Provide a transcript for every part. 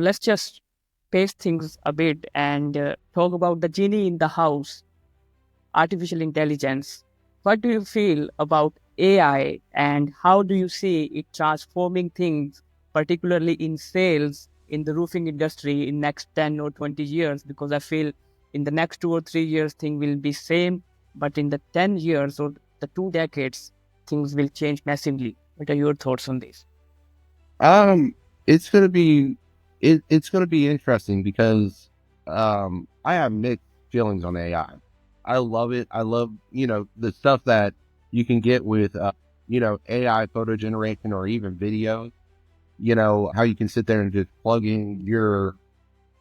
Let's just pace things a bit and talk about the genie in the house, artificial intelligence. What do you feel about AI and how do you see it transforming things, particularly in sales in the roofing industry in next 10 or 20 years? Because I feel in the next 2 or 3 years, thing will be same, but in the 10 years or the 2 decades, things will change massively. What are your thoughts on this? Um, it's gonna be it's gonna be interesting because I have mixed feelings on AI. I love it. I love, the stuff that you can get with AI photo generation or even video. How you can sit there and just plug in your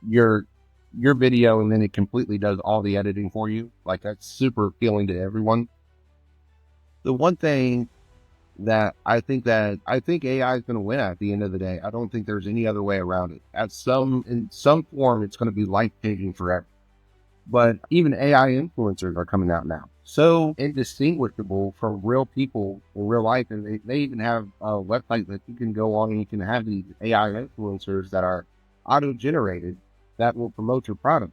your video and then it completely does all the editing for you. Like that's super appealing to everyone. The one thing that I think AI is going to win at the end of the day. I don't think there's any other way around it. In some form, it's going to be life changing forever. But even AI influencers are coming out now, so indistinguishable from real people in real life, and they even have a website that you can go on and you can have these AI influencers that are auto generated that will promote your product.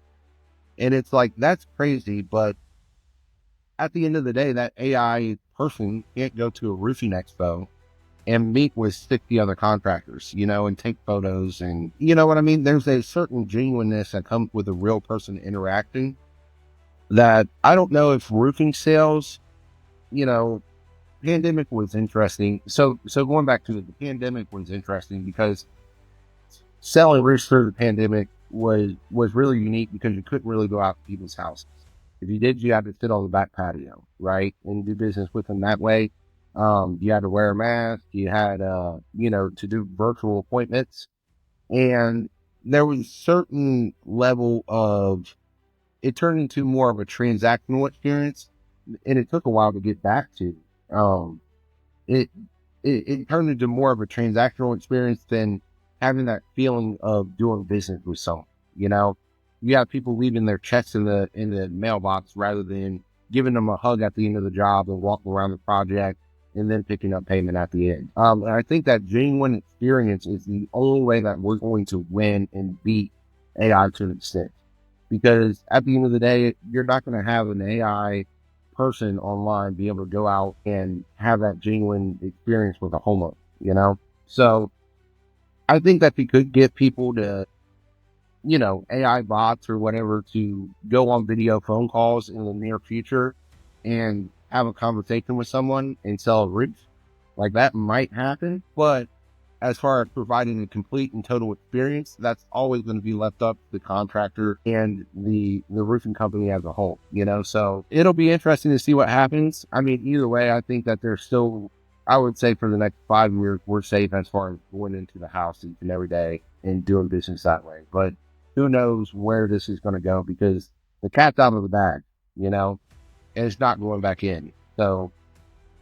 And it's like that's crazy, but at the end of the day, that AI person can't go to a roofing expo and meet with 60 other contractors, and take photos. And you know what I mean? There's a certain genuineness that comes with a real person interacting that I don't know if roofing sales, you know, pandemic was interesting. So going back to the pandemic was interesting because selling roofs through the pandemic was really unique because you couldn't really go out to people's houses. If you did, you had to sit on the back patio, right, and do business with them that way. You had to wear a mask. You had, to do virtual appointments, and there was a certain level of it turned into more of a transactional experience, and it took a while to get back to. Um, it, it turned into more of a transactional experience than having that feeling of doing business with someone. You know, you have people leaving their checks in the mailbox rather than giving them a hug at the end of the job and walking around the project and then picking up payment at the end. And I think that genuine experience is the only way that we're going to win and beat AI to an extent. Because at the end of the day, you're not going to have an AI person online be able to go out and have that genuine experience with a homeowner. So I think that you could get people to, AI bots or whatever to go on video phone calls in the near future and have a conversation with someone and sell a roof. Like that might happen, but as far as providing a complete and total experience, that's always going to be left up to the contractor and the roofing company as a whole. So it'll be interesting to see what happens. I mean, either way, I think that there's still, I would say for the next 5 years, we're safe as far as going into the house each and every day and doing business that way. But who knows where this is going to go because the cat's out of the bag, you know, and it's not going back in. So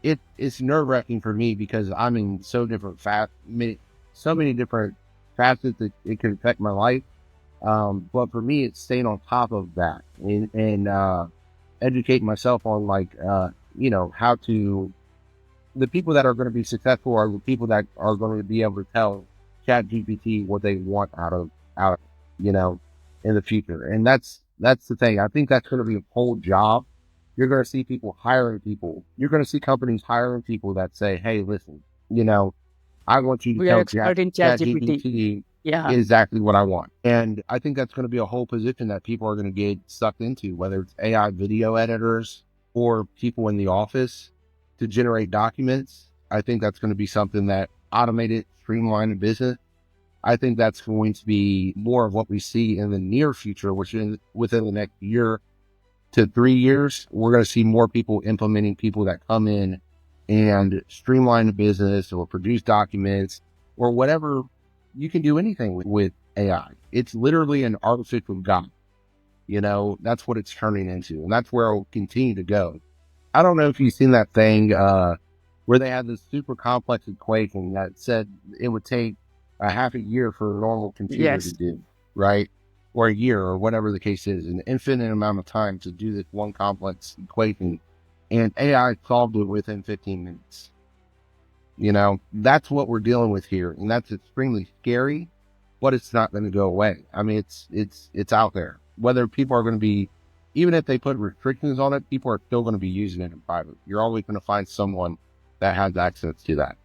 it's nerve wracking for me because I'm in so many different facets that it can affect my life. But for me, it's staying on top of that and educating myself on how to. The people that are going to be successful are the people that are going to be able to tell Chat GPT what they want out of you know in the future, and that's the thing. I think that's going to be a whole job. You're going to see people hiring people. You're going to see companies hiring people that say, "Hey, listen, you know, I want you to We are tell expert in Chat ChatGPT. GPT Yeah. exactly what I want." And I think that's going to be a whole position that people are going to get sucked into, whether it's AI video editors or people in the office to generate documents. I think that's going to be something that automated, streamlined business. I think that's going to be more of what we see in the near future, which is within the next year to 3 years, we're going to see more people implementing people that come in and streamline the business or produce documents or whatever. You can do anything with AI. It's literally an artificial god. That's what it's turning into. And that's where it'll continue to go. I don't know if you've seen that thing, where they had this super complex equation that said it would take a half a year for a normal computer to Yes. do, right? Or a year or whatever the case is, an infinite amount of time to do this one complex equation. And AI solved it within 15 minutes. That's what we're dealing with here. And that's extremely scary, but it's not going to go away. I mean, it's out there. Whether people are going to be, even if they put restrictions on it, people are still going to be using it in private. You're always going to find someone that has access to that.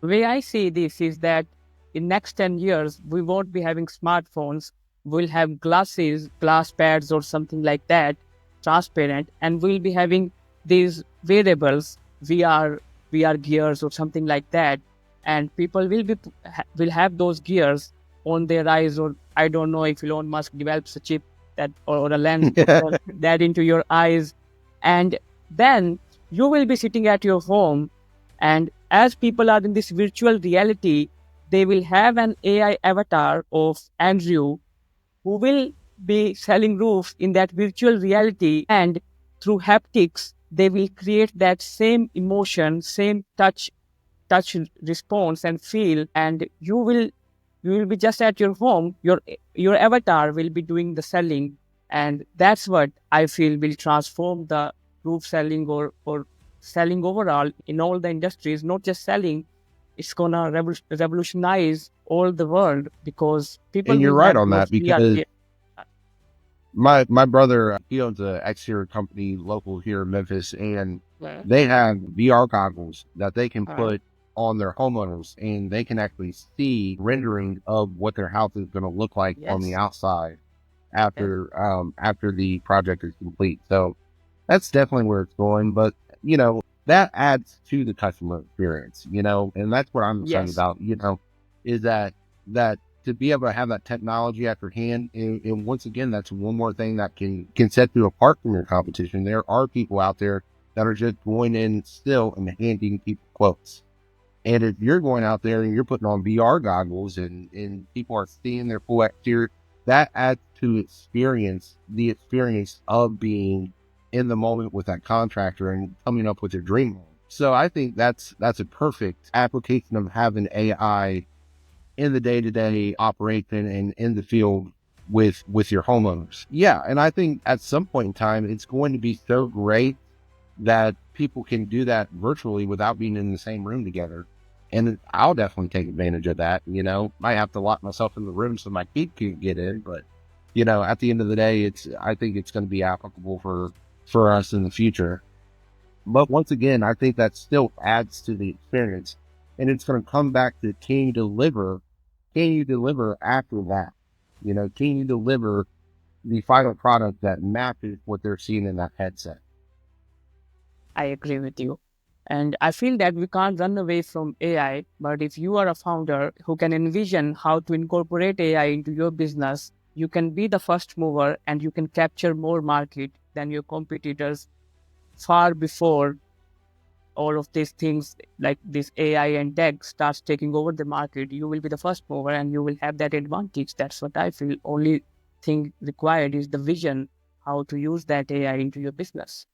The way I see this is that in next 10 years, we won't be having smartphones. We'll have glasses, glass pads or something like that, transparent, and we'll be having these wearables, VR gears or something like that. And people will have those gears on their eyes, or I don't know if Elon Musk develops a chip that or a lens put that into your eyes. And then you will be sitting at your home, and as people are in this virtual reality, they will have an AI avatar of Andrew who will be selling roofs in that virtual reality. And through haptics, they will create that same emotion, same touch response and feel. And you will be just at your home. Your avatar will be doing the selling, and that's what I feel will transform the roof selling or selling overall in all the industries. Not just selling, it's gonna revolutionize all the world because people And you're will right have on those that VR. because my brother, he owns an exterior company local here in Memphis, and Yeah. they have VR goggles that they can Uh, put on their homeowners, and they can actually see rendering of what their house is going to look like on the yes, outside yes, after the project is complete. So that's definitely where it's going. But that adds to the customer experience. And that's what I'm excited yes. about. Is that to be able to have that technology at your hand, and once again, that's one more thing that can set you apart from your competition. There are people out there that are just going in still and handing people quotes. And if you're going out there and you're putting on VR goggles and people are seeing their full exterior, that adds to the experience of being in the moment with that contractor and coming up with your dream home. So I think that's a perfect application of having AI in the day-to-day operation and in the field with your homeowners. Yeah, and I think at some point in time, it's going to be so great that people can do that virtually without being in the same room together. And I'll definitely take advantage of that. Might have to lock myself in the room so my kid can't get in, but at the end of the day, I think it's going to be applicable for us in the future. But once again, I think that still adds to the experience, and it's going to come back to can you deliver after that? Can you deliver the final product that matches what they're seeing in that headset? I agree with you. And I feel that we can't run away from AI, but if you are a founder who can envision how to incorporate AI into your business, you can be the first mover and you can capture more market than your competitors far before all of these things like this AI and tech starts taking over the market. You will be the first mover and you will have that advantage. That's what I feel. Only thing required is the vision how to use that AI into your business.